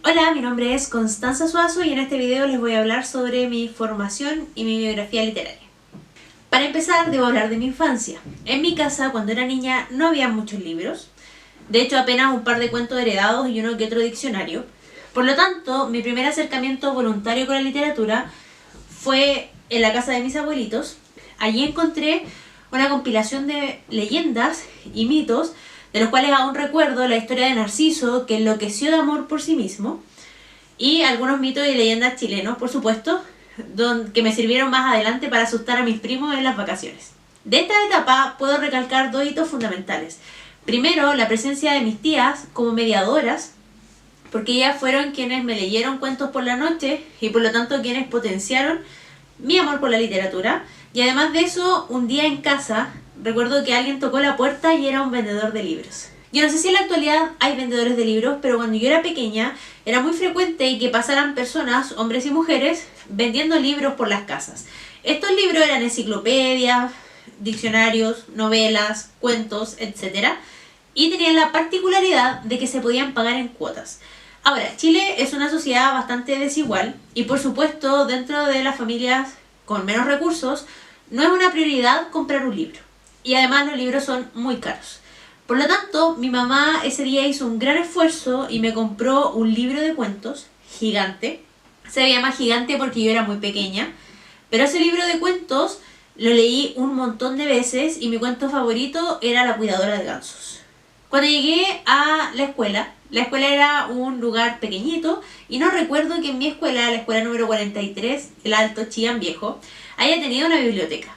Hola, mi nombre es Constanza Suazo y en este video les voy a hablar sobre mi formación y mi biografía literaria. Para empezar, debo hablar de mi infancia. En mi casa, cuando era niña, no había muchos libros. De hecho, apenas un par de cuentos heredados y uno que otro diccionario. Por lo tanto, mi primer acercamiento voluntario con la literatura fue en la casa de mis abuelitos. Allí encontré una compilación de leyendas y mitos, de los cuales aún recuerdo la historia de Narciso, que enloqueció de amor por sí mismo, y algunos mitos y leyendas chilenos, por supuesto, que me sirvieron más adelante para asustar a mis primos en las vacaciones. De esta etapa puedo recalcar dos hitos fundamentales. Primero, la presencia de mis tías como mediadoras, porque ellas fueron quienes me leyeron cuentos por la noche y por lo tanto quienes potenciaron mi amor por la literatura. Y además de eso, un día en casa recuerdo que alguien tocó la puerta y era un vendedor de libros. Yo no sé si en la actualidad hay vendedores de libros, pero cuando yo era pequeña era muy frecuente que pasaran personas, hombres y mujeres, vendiendo libros por las casas. Estos libros eran enciclopedias, diccionarios, novelas, cuentos, etc. Y tenían la particularidad de que se podían pagar en cuotas. Ahora, Chile es una sociedad bastante desigual y por supuesto dentro de las familias con menos recursos no es una prioridad comprar un libro. Y además los libros son muy caros. Por lo tanto, mi mamá ese día hizo un gran esfuerzo y me compró un libro de cuentos gigante. Se veía más gigante porque yo era muy pequeña. Pero ese libro de cuentos lo leí un montón de veces y mi cuento favorito era La cuidadora de gansos. Cuando llegué a la escuela era un lugar pequeñito y no recuerdo que en mi escuela, la escuela número 43, el Alto Chillán Viejo, haya tenido una biblioteca.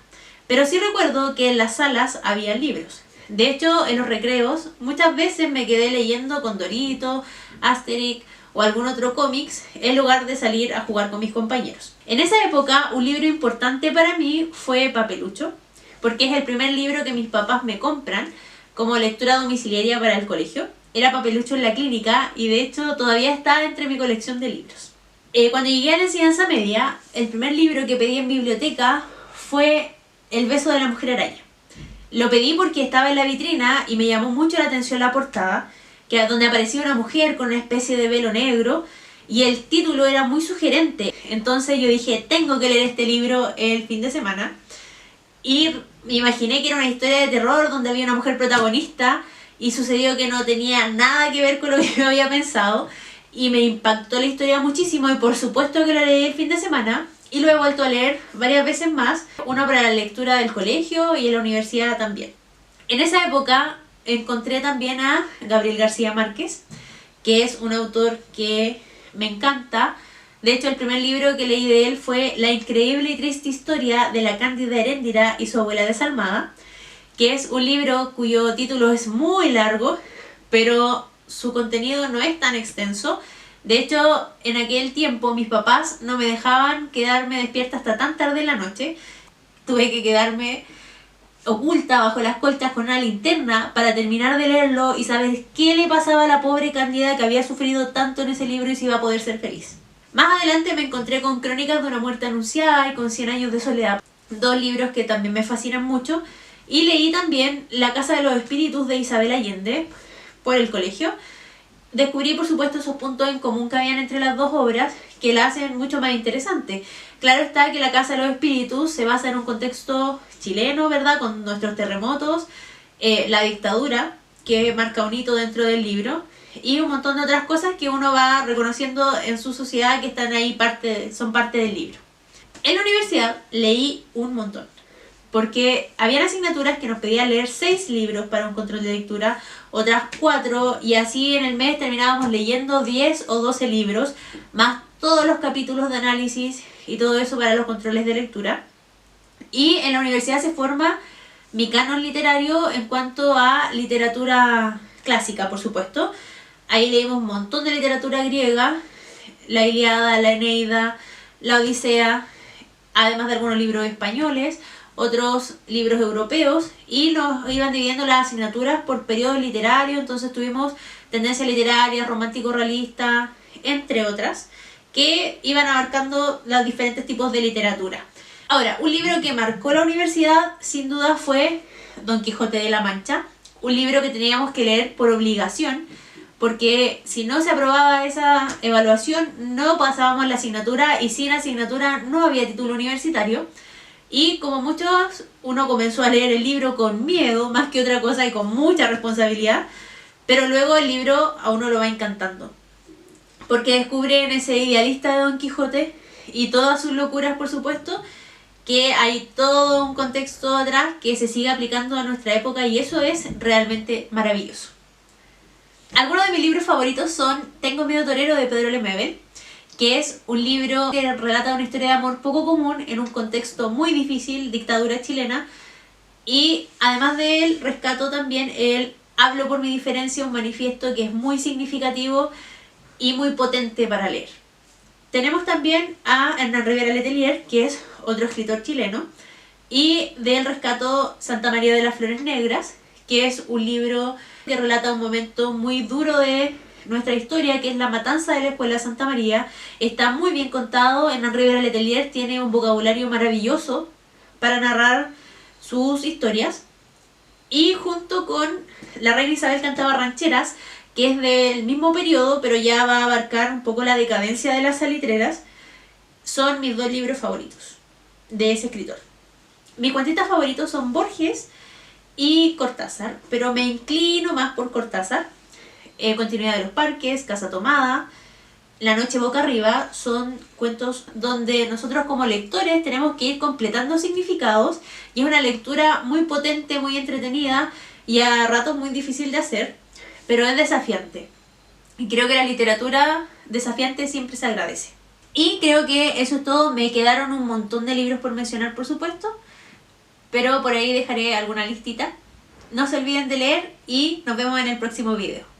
Pero sí recuerdo que en las salas había libros. De hecho, en los recreos muchas veces me quedé leyendo Condorito, Asterix o algún otro cómics en lugar de salir a jugar con mis compañeros. En esa época, un libro importante para mí fue Papelucho, porque es el primer libro que mis papás me compran como lectura domiciliaria para el colegio. Era Papelucho en la clínica y de hecho todavía está entre mi colección de libros. Cuando llegué a la enseñanza media, el primer libro que pedí en biblioteca fue El beso de la mujer araña. Lo pedí porque estaba en la vitrina y me llamó mucho la atención la portada, que era donde aparecía una mujer con una especie de velo negro y el título era muy sugerente. Entonces yo dije, tengo que leer este libro el fin de semana. Y me imaginé que era una historia de terror donde había una mujer protagonista y sucedió que no tenía nada que ver con lo que yo había pensado y me impactó la historia muchísimo y por supuesto que lo leí el fin de semana y lo he vuelto a leer varias veces más, uno para la lectura del colegio y en la universidad también. En esa época encontré también a Gabriel García Márquez, que es un autor que me encanta. De hecho, el primer libro que leí de él fue La increíble y triste historia de la Cándida Heréndira y su abuela desalmada, que es un libro cuyo título es muy largo, pero su contenido no es tan extenso. De hecho, en aquel tiempo mis papás no me dejaban quedarme despierta hasta tan tarde en la noche. Tuve que quedarme oculta bajo las colchas con una linterna para terminar de leerlo y saber qué le pasaba a la pobre Cándida que había sufrido tanto en ese libro y si iba a poder ser feliz. Más adelante me encontré con Crónicas de una muerte anunciada y con 100 años de soledad, dos libros que también me fascinan mucho. Y leí también La casa de los espíritus de Isabel Allende por el colegio. Descubrí por supuesto esos puntos en común que habían entre las dos obras que la hacen mucho más interesante. Claro está que La casa de los espíritus se basa en un contexto chileno, ¿verdad? Con nuestros terremotos, la dictadura que marca un hito dentro del libro y un montón de otras cosas que uno va reconociendo en su sociedad que están ahí son parte del libro. En la universidad leí un montón, porque habían asignaturas que nos pedían leer 6 libros para un control de lectura, otras 4, y así en el mes terminábamos leyendo 10 o 12 libros, más todos los capítulos de análisis y todo eso para los controles de lectura. Y en la universidad se forma mi canon literario en cuanto a literatura clásica, por supuesto. Ahí leímos un montón de literatura griega, la Ilíada, la Eneida, la Odisea, además de algunos libros españoles, otros libros europeos, y nos iban dividiendo las asignaturas por periodos literarios. Entonces tuvimos tendencia literaria, romántico realista, entre otras, que iban abarcando los diferentes tipos de literatura. Ahora, un libro que marcó la universidad sin duda fue Don Quijote de la Mancha, un libro que teníamos que leer por obligación porque si no se aprobaba esa evaluación no pasábamos la asignatura y sin asignatura no había título universitario. Y como muchos, uno comenzó a leer el libro con miedo más que otra cosa y con mucha responsabilidad, pero luego el libro a uno lo va encantando, porque descubre en ese idealista de Don Quijote y todas sus locuras, por supuesto, que hay todo un contexto atrás que se sigue aplicando a nuestra época y eso es realmente maravilloso. Algunos de mis libros favoritos son Tengo miedo torero de Pedro Lemebel, que es un libro que relata una historia de amor poco común en un contexto muy difícil, dictadura chilena, y además de él rescato también el Hablo por mi diferencia, un manifiesto que es muy significativo y muy potente para leer. Tenemos también a Hernán Rivera Letelier, que es otro escritor chileno, y de él rescato Santa María de las Flores Negras, que es un libro que relata un momento muy duro de nuestra historia, que es la matanza de la Escuela Santa María. Está muy bien contado. Hernán Rivera Letelier tiene un vocabulario maravilloso para narrar sus historias. Y junto con La Reina Isabel cantaba rancheras, que es del mismo periodo, pero ya va a abarcar un poco la decadencia de las salitreras, son mis dos libros favoritos de ese escritor. Mis cuentistas favoritos son Borges y Cortázar, pero me inclino más por Cortázar. Continuidad de los Parques, Casa Tomada, La Noche Boca Arriba son cuentos donde nosotros como lectores tenemos que ir completando significados y es una lectura muy potente, muy entretenida y a ratos muy difícil de hacer, pero es desafiante. Y creo que la literatura desafiante siempre se agradece. Y creo que eso es todo. Me quedaron un montón de libros por mencionar, por supuesto, pero por ahí dejaré alguna listita. No se olviden de leer y nos vemos en el próximo video.